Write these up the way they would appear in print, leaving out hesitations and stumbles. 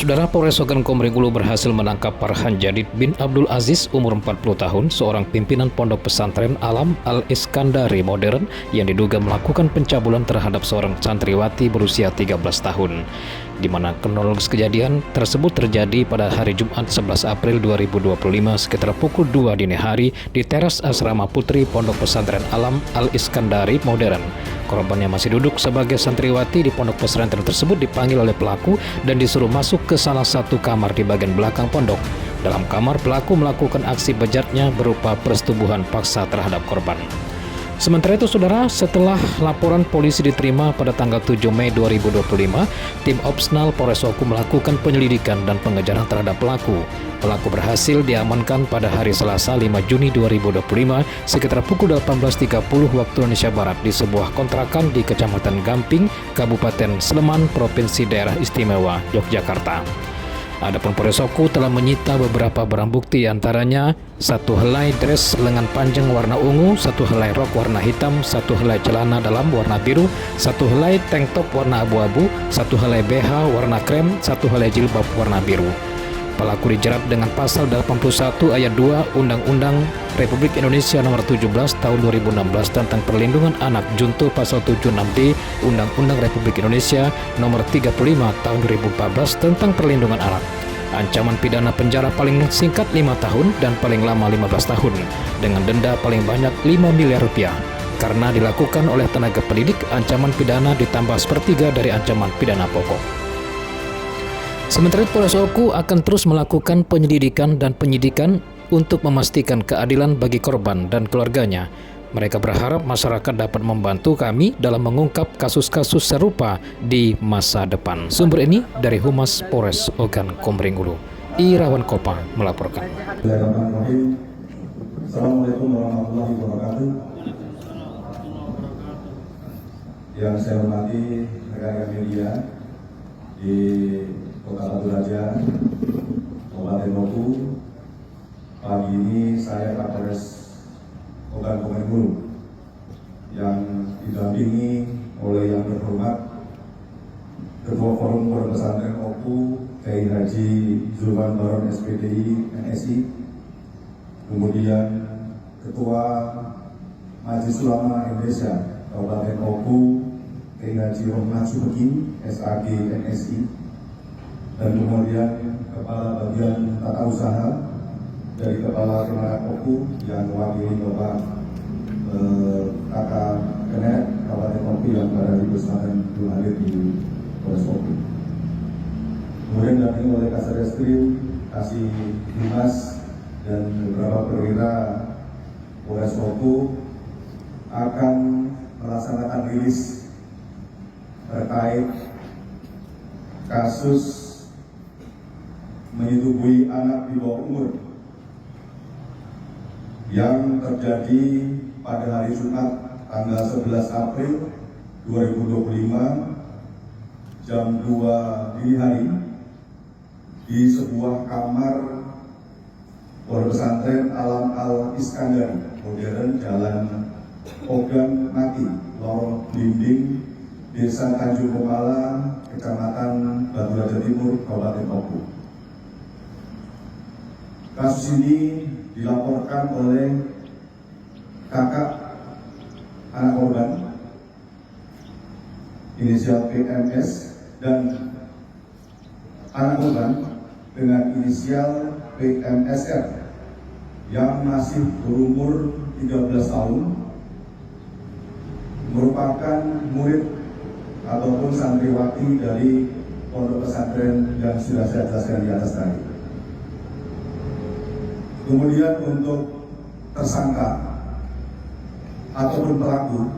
Saudara Polres Ogan Komering Ulu berhasil menangkap Farhan Jadid bin Abdul Aziz umur 40 tahun, seorang pimpinan pondok pesantren Alam Al-Iskandari Modern yang diduga melakukan pencabulan terhadap seorang santriwati berusia 13 tahun. Di mana kronologis kejadian tersebut terjadi pada hari Jumat 11 April 2025 sekitar pukul 2 dini hari di teras asrama putri pondok pesantren Alam Al-Iskandari Modern. Korbannya masih duduk sebagai santriwati di pondok pesantren tersebut dipanggil oleh pelaku dan disuruh masuk ke salah satu kamar di bagian belakang pondok. Dalam kamar, pelaku melakukan aksi bejatnya berupa persetubuhan paksa terhadap korban. Sementara itu, saudara, setelah laporan polisi diterima pada tanggal 7 Mei 2025, tim Opsnal Polres Oku melakukan penyelidikan dan pengejaran terhadap pelaku. Pelaku berhasil diamankan pada hari Selasa 5 Juni 2025 sekitar pukul 18.30 waktu Indonesia Barat di sebuah kontrakan di Kecamatan Gamping, Kabupaten Sleman, Provinsi Daerah Istimewa Yogyakarta. Adapun Polres Oku telah menyita beberapa barang bukti, antaranya satu helai dress lengan panjang warna ungu, satu helai rok warna hitam, satu helai celana dalam warna biru, satu helai tank top warna abu-abu, satu helai BH warna krem, satu helai jilbab warna biru. Pelaku dijerat dengan pasal 81 ayat 2 Undang-Undang Republik Indonesia Nomor 17 Tahun 2016 tentang Perlindungan Anak junto pasal 76D Undang-Undang Republik Indonesia Nomor 35 Tahun 2014 tentang Perlindungan Anak. Ancaman pidana penjara paling singkat 5 tahun dan paling lama 15 tahun dengan denda paling banyak 5 miliar rupiah. Karena dilakukan oleh tenaga pendidik, ancaman pidana ditambah sepertiga dari ancaman pidana pokok. Sementara itu, Polres Oku akan terus melakukan penyelidikan dan penyidikan untuk memastikan keadilan bagi korban dan keluarganya. Mereka berharap masyarakat dapat membantu kami dalam mengungkap kasus-kasus serupa di masa depan. Sumber ini dari Humas Polres Ogan Komering Ulu. Irawan Kopa melaporkan. Assalamualaikum warahmatullahi wabarakatuh. Yang saya hormati rekan-rekan media di Kota Batu Raja, Kabupaten Oku. Pagi ini saya Kapolres Ogan Komering Ulu yang didampingi oleh yang terhormat Ketua Forum Pondok Pesantren Oku, Kiai Haji Zulman Baron SPDI MSI, kemudian Ketua Majelis Ulama Indonesia Kabupaten Oku, Kiai Haji Rohman Subeki SAG MSI, dan kemudian Kepala Bagian Tata Usaha dari Kepala Kementerian Oku yang mewakili Bapak Kakak Kenet Kabupaten Oku yang berada di pesantren belum hadir di Polres Oku. Kemudian didampingi oleh Kasar Reskrim, Kasih Humas dan beberapa perwira Polres Oku akan melaksanakan rilis terkait kasus menyetubuhi anak di bawah umur yang terjadi pada hari Jumat tanggal 11 April 2025 jam 2 dini hari di sebuah kamar pondok pesantren Alam Al-Iskandari Modern Jalan Ogan Mati, Lorong Blimbing, Desa Tanjung Pemala, Kecamatan Batu Raja Timur, Kabupaten Oku. Kasus ini dilaporkan oleh kakak anak korban inisial PMS dan anak korban dengan inisial PMSR yang masih berumur 13 tahun, merupakan murid ataupun santriwati dari pondok pesantren yang sudah saya jelaskan di atas tadi. Kemudian untuk tersangka ataupun pelaku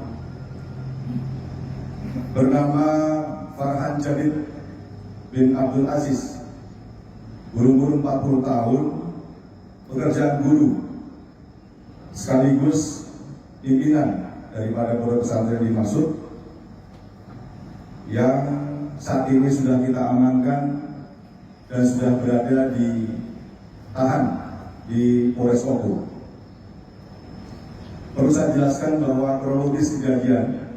bernama Farhan Jadid bin Abdul Aziz, berumur 40 tahun, pekerjaan guru sekaligus pimpinan daripada pondok pesantren dimaksud, yang saat ini sudah kita amankan dan sudah berada ditahan di Polres Oku. Perlu saya jelaskan bahwa kronologis kejadian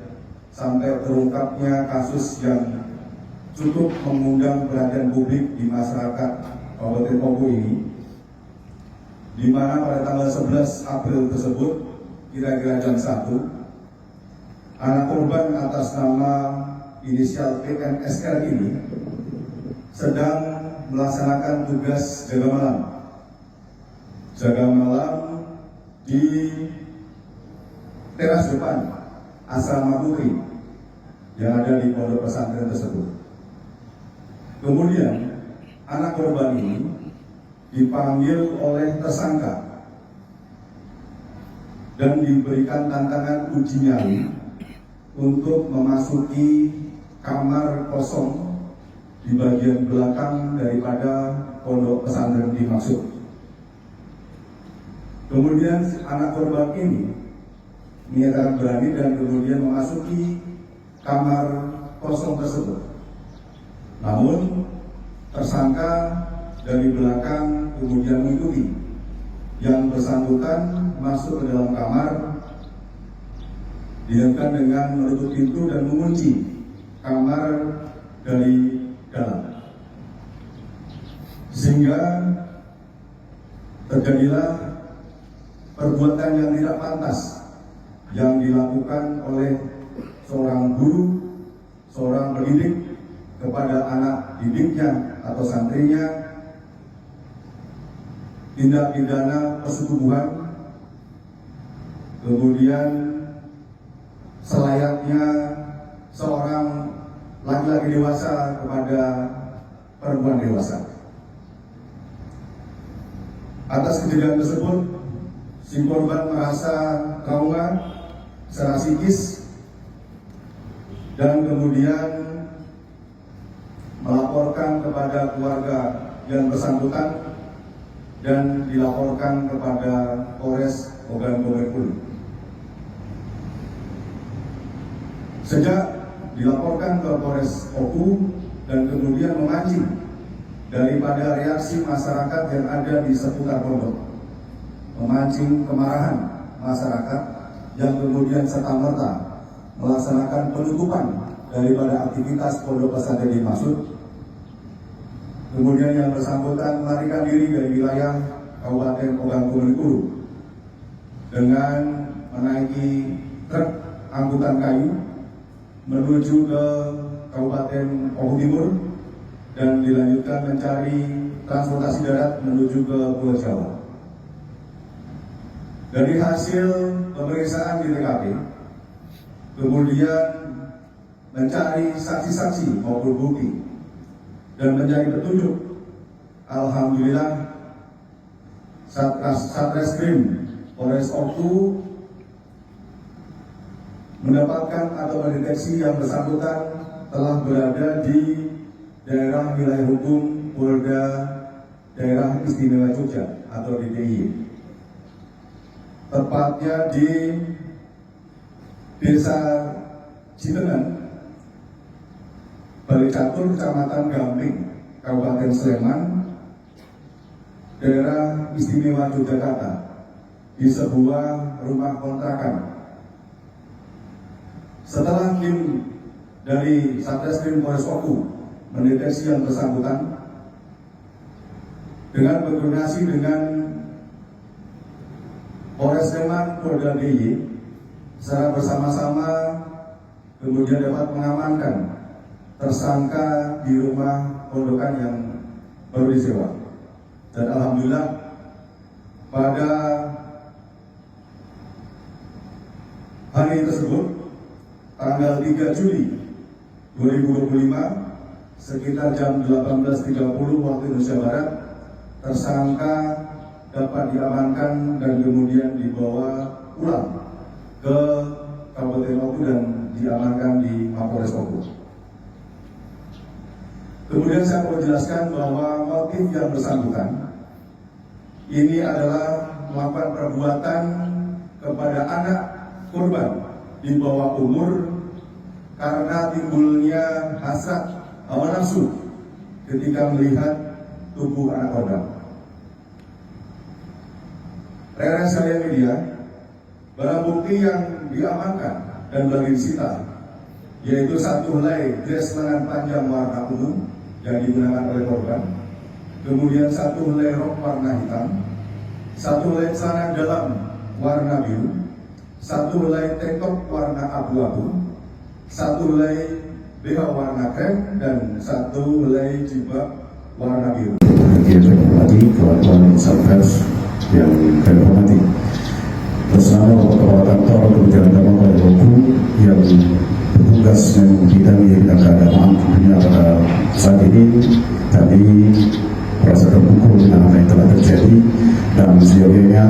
sampai terungkapnya kasus yang cukup mengundang perhatian publik di masyarakat Kabupaten Oku ini, di mana pada tanggal 11 April tersebut, kira-kira jam 1, anak korban atas nama inisial PNSR ini sedang melaksanakan tugas jaga malam di teras depan asrama putri yang ada di pondok pesantren tersebut. Kemudian anak korban ini dipanggil oleh tersangka dan diberikan tantangan uji nyali untuk memasuki kamar kosong di bagian belakang daripada pondok pesantren dimaksud. Kemudian anak korban ini menyatakan berani dan kemudian memasuki kamar kosong tersebut. Namun tersangka dari belakang kemudian mengikuti. Yang bersangkutan masuk ke dalam kamar, dilakukan dengan menutup pintu dan mengunci kamar dari dalam, sehingga terjadilah perbuatan yang tidak pantas yang dilakukan oleh seorang guru, seorang pendidik kepada anak didiknya atau santrinya, tindak pidana persetubuhan, kemudian selayaknya seorang laki-laki dewasa kepada perempuan dewasa. Atas kejadian tersebut, si korban merasa trauma secara psikis dan kemudian melaporkan kepada keluarga yang bersangkutan dan dilaporkan kepada Polres Ogan Komering. Sejak dilaporkan ke Polres Oku dan kemudian memancing daripada reaksi masyarakat yang ada di seputar pondok, memancing kemarahan masyarakat yang kemudian serta-merta melaksanakan penutupan daripada aktivitas pondok pesantren dimaksud. Kemudian yang bersangkutan melarikan diri dari wilayah Kabupaten Ogan Komering dengan menaiki truk angkutan kayu menuju ke Kabupaten Oku Timur dan dilanjutkan mencari transportasi darat menuju ke Pulau Jawa. Dari hasil pemeriksaan di TKP, kemudian mencari saksi-saksi maupun bukti dan mencari petunjuk, alhamdulillah Satreskrim Polres Oku mendapatkan atau mendeteksi yang bersangkutan telah berada di daerah wilayah hukum Polda Daerah Istimewa Jogja atau DIY, tepatnya di Desa Citengan, Balicatur, Kecamatan Gamping, Kabupaten Sleman, Daerah Istimewa Yogyakarta, di sebuah rumah kontrakan. Setelah tim dari Satreskrim Polres Oku mendeteksi yang bersangkutan, dengan berkoordinasi dengan Polres Sleman, Polda DIY, secara bersama-sama kemudian dapat mengamankan tersangka di rumah pondokan yang baru disewa. Dan alhamdulillah pada hari tersebut, tanggal 3 Juli 2025 sekitar jam 18.30 waktu Indonesia Barat, tersangka dapat diamankan dan kemudian dibawa pulang ke Kabupaten Oku dan diamankan di Mapolres Oku. Kemudian saya perlu jelaskan bahwa motif yang bersangkutan ini adalah melakukan perbuatan kepada anak korban di bawah umur karena timbulnya hasrat hawa nafsu ketika melihat tubuh anak korban. Rekan sekalian media, barang bukti yang diamankan dan bagi disita yaitu satu helai dress lengan panjang warna ungu yang digunakan oleh korban, kemudian satu helai rok warna hitam, satu helai celana dalam warna biru, satu helai tank top warna abu-abu, satu helai BH warna krem, dan satu helai jubah warna biru. Yang saya hormati, kawan-kawan Satgas yang saya hormati, bersama Kepala Kantor Kementerian Agama pada waktu yang bertugas membidangi bidang keagamaan, tentunya pada saat ini kami merasa terpukul dengan apa yang telah terjadi dan seyogianya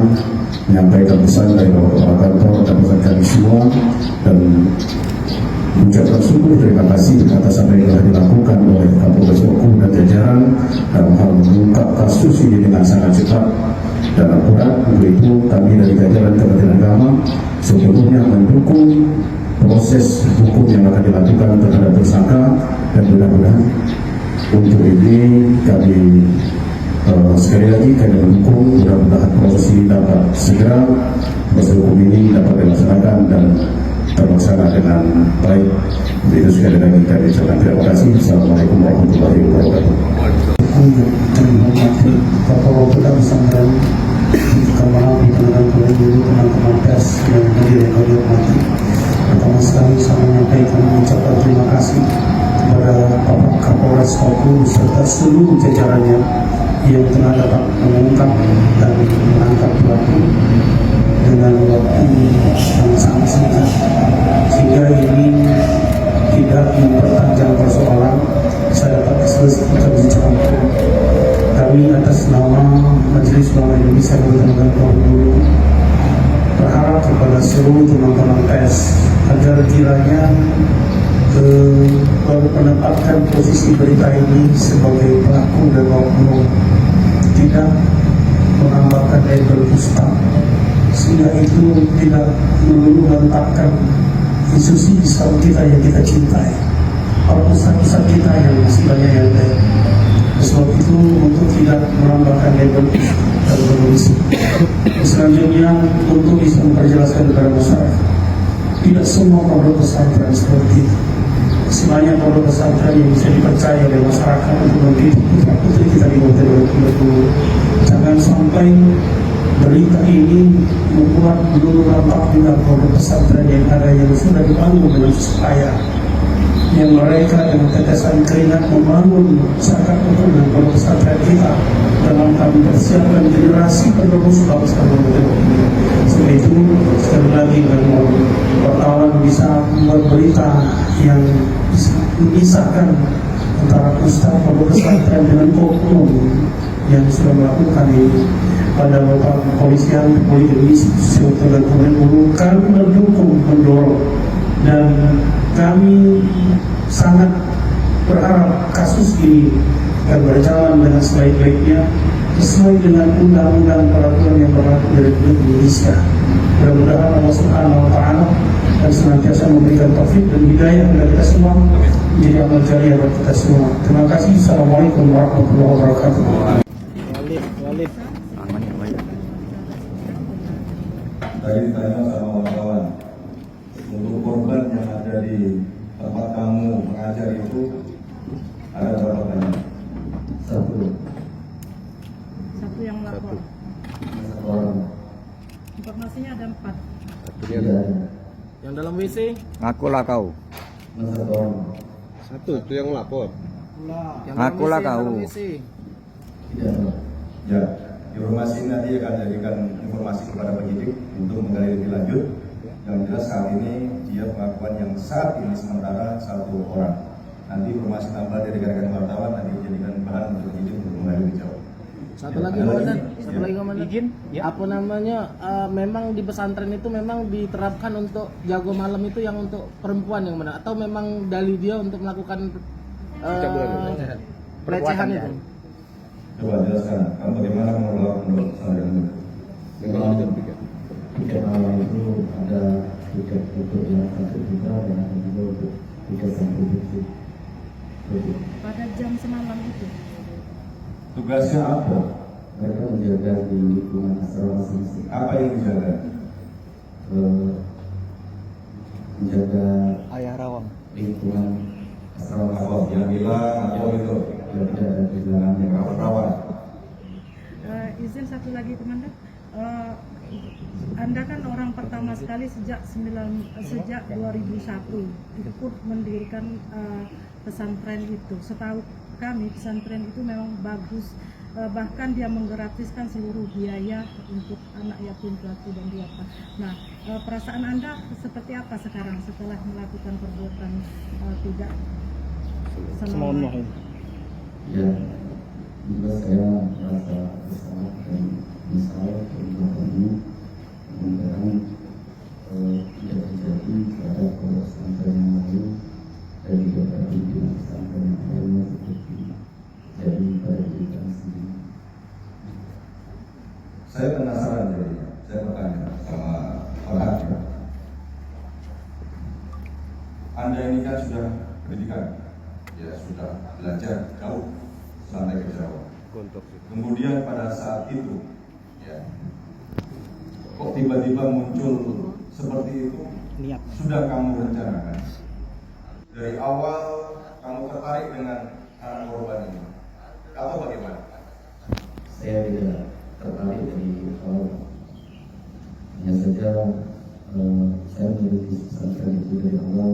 menyampaikan pesan dari Bapak Kepala Kantor dan pesan kami semua dan mengucapkan syukur terima kasih atas apa yang telah dilakukan oleh Kapolres Oku dan jajaran dalam hal mengungkap kasus ini dengan sangat cepat dan akurat. Untuk itu kami dari jajaran Kementerian Agama sebelumnya mendukung proses hukum yang akan dilakukan terhadap tersangka dan mudah-mudahan untuk ini kami sekali lagi kami mendukung, mudah-mudahan proses ini dapat segera, proses hukum ini dapat dilaksanakan dan terlaksana dengan baik. Itu sekali lagi kami ucapkan terima kasih. Assalamualaikum warahmatullahi wabarakatuh. Terima kasih Bapak Kepala Pesantren Kemenang ditenangkan oleh dulu teman-teman pers yang hadir yang kami hormati. Pertama sekali saya menyampaikan mengucapkan terima kasih kepada Bapak Kapolres Oku serta seluruh jajarannya yang telah dapat mengungkap dan menangkap pelaku dengan waktu yang sangat singkat, sehingga ini tidak memperpanjang persoalan. Saya dapat selesai bicara. Kami atas nama Majelis Ulama Indonesia Kabupaten Bengkulu berharap kepada seluruh teman-teman pers agar kiranya menempatkan posisi berita ini sebagai pelaku dan oknum, tidak menambahkan label ustaz, sehingga itu tidak melulu menetapkan institusi Islam kita yang kita cintai, pusat-pusat kita yang masih banyak yang baik. Sebab itu untuk tidak menambahkan label dan berfungsi. Selanjutnya untuk bisa memperjelaskan kepada masyarakat, tidak semua pondok pesantren seperti itu. Sebanyak pondok pesantren yang bisa dipercaya oleh masyarakat untuk mendidik putra-putri kita di Bengkulu. Jangan sampai berita ini membuat melulu nampak dengan pondok pesantren yang ada yang sudah dibangun dengan supaya yang mereka dengan tetesan keringat membangun masyarakat untuk dengan pondok pesantren kita dalam kami persiapkan generasi penerus bangsa Bengkulu. Sebab itu sekali lagi wartawan bisa membuat berita yang memisahkan antara ustaz pondok pesantren dengan oknum yang sudah melakukan ini. Pada Bapak Kepolisian Republik Indonesia dan Bengkulu, kami mendukung, mendorong, dan kami sangat berharap kasus ini akan berjalan dengan sebaik-baiknya sesuai dengan undang-undang peraturan yang berlaku dari Republik Indonesia. Mudah-mudahan Allah Subhanahu Wa Taala dan senantiasa memberikan taufik dan hidayah kepada kita semua menjadi amal jariah buat kita semua. Terima kasih. Assalamualaikum warahmatullahi wabarakatuh. Walid. Tadi ditanya sama wartawan, untuk korban yang ada di tempat kamu mengajar itu ada berapa banyak? Satu yang melapor. Satu orang. Informasinya ada 4. Tidak ada. Yang dalam WC? Ngakulah kau. Satu orang. Satu itu yang lapor. Yang Ngakulah dalam kau. WC. Tidak ada. Ya, informasi nanti akan jadikan informasi kepada penyidik untuk menggali lebih lanjut. Yang jelas saat ini dia melakukan yang saat ini sementara satu orang. Nanti informasi tambah dari rekan-rekan wartawan nanti dijadikan bahan untuk penyidik untuk menggali lebih jauh. Satu lagi Ada komandan, lagi? satu Ya. lagi komandan. Izin, apa namanya? Memang di pesantren itu memang diterapkan untuk jago malam itu yang untuk perempuan yang mana? Atau memang dalih dia untuk melakukan pelecehan itu? Coba jelaskan, kamu bagaimana mengelola pondok pesantren itu? Tiket awal itu ada tiket untuk yang 1 juta dan ada juga untuk tiket yang produksi. Pada jam semalam itu. Tugasnya apa? Mereka menjaga di lingkungan asrama masing-masing. Apa yang dijaga? Menjaga Ayah Rawang. lingkungan asrama yang bilang atau itu tidak ada di dalam yang rawan-rawan. Izin satu lagi komandan. Anda kan orang pertama sekali sejak 2001 ikut mendirikan pesantren itu. Setahu kami pesantren itu memang bagus, bahkan dia menggratiskan seluruh biaya untuk anak yatim piatu dan duafa. Nah, perasaan Anda seperti apa sekarang setelah melakukan perbuatan tidak senonoh? Ya, juga saya merasa bersalah dan menyesal perbuatan ini. Mudah-mudahan tidak terjadi pada pondok pesantren yang lain dan juga pada pimpinan pesantren yang lainnya seperti jadi pada kita sendiri. Saya penasaran jadinya, saya bertanya sama Farhan. Anda ini kan sudah pendidikan, ya sudah belajar jauh sampai ke Jawa. Kemudian pada saat itu, ya, kok tiba-tiba muncul seperti itu? Sudah kamu rencanakan? Dari awal kamu tertarik dengan anak korban ini? Atau bagaimana? Saya tidak tertarik dari awal. Hanya saja saya menjadi pesantren itu dari awal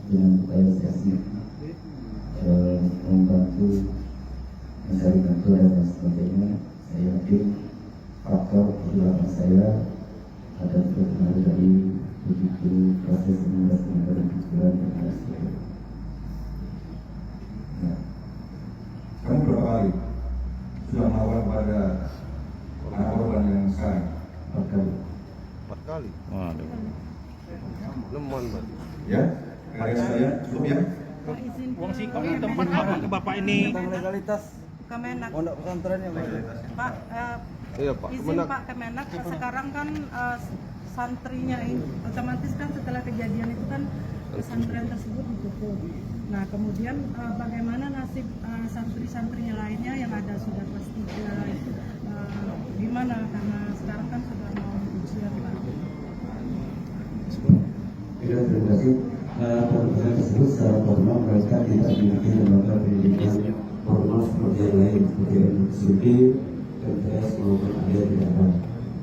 dengan upaya saya membantu mencari bantuan dan sebagainya. Saya yakin faktor perjuangan saya ada terpengaruh dari begitu proses investigasi dan pikiran dan lain sebagainya. Nah, kamu berapa kali sudah melakukan pada anak korban yang sekarang? 4 kali. 4 kali. Waduh. Lemon berarti. Ya, karya saya cukup ya. Pak, izin Uang sih kami tempat apa ke Bapak ini? Legalitas Kemenak. pondok pesantren yang Pak, Iya Pak, izin Kemenak. Pak Kemenak, sekarang kan santrinya ini otomatis kan setelah kejadian itu kan pesantren tersebut ditutup. Nah kemudian bagaimana nasib santri-santrinya lainnya yang ada sudah kelas 3 itu gimana, karena sekarang kan sudah mau ujian Pak. Terima kasih. Pertanyaan tersebut secara formal mereka tidak memiliki lembaga pendidikan formal seperti yang lain, seperti SMP, MTS maupun ADIA tidak ada.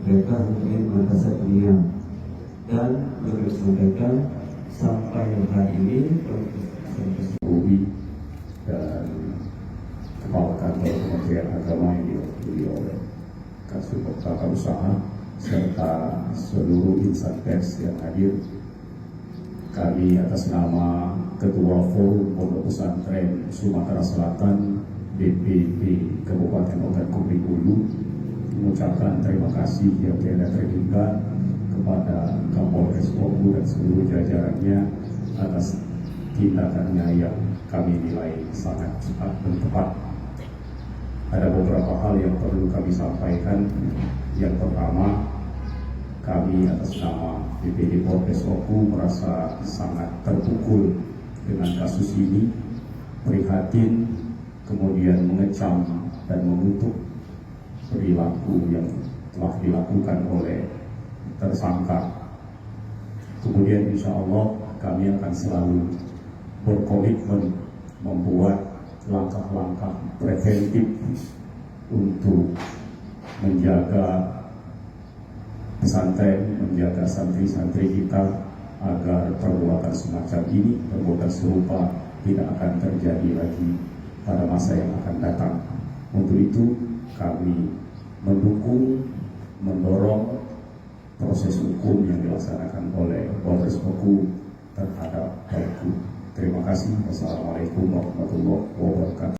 Mereka mempunyai madrasah dunia dan perlu disampaikan sampai hari ini Bobi dan Kepala Kantor Kementerian Agama yang diwakili oleh Kasubag Tata Usaha serta seluruh insan pers yang hadir. Kami atas nama Ketua Forum Pondok Pesantren Sumatera Selatan DPP Kabupaten Ogan Komering Ulu mengucapkan terima kasih yang tiada terhingga kepada Kapolres Ogu dan seluruh jajarannya atas tindakannya yang kami nilai sangat cepat dan tepat. Ada beberapa hal yang perlu kami sampaikan. Yang pertama, kami atas nama DPD Polres Oku merasa sangat terpukul dengan kasus ini, prihatin, kemudian mengecam dan mengutuk perilaku yang telah dilakukan oleh tersangka. Kemudian insya Allah kami akan selalu berkomitmen membuat langkah-langkah preventif untuk menjaga pesantren, menjaga santri-santri kita agar perbuatan semacam ini, perbuatan serupa tidak akan terjadi lagi pada masa yang akan datang. Untuk itu kami mendukung, mendorong proses hukum yang dilaksanakan oleh Polres Oku terhadap pelaku. Terima kasih. Wassalamualaikum warahmatullahi wabarakatuh.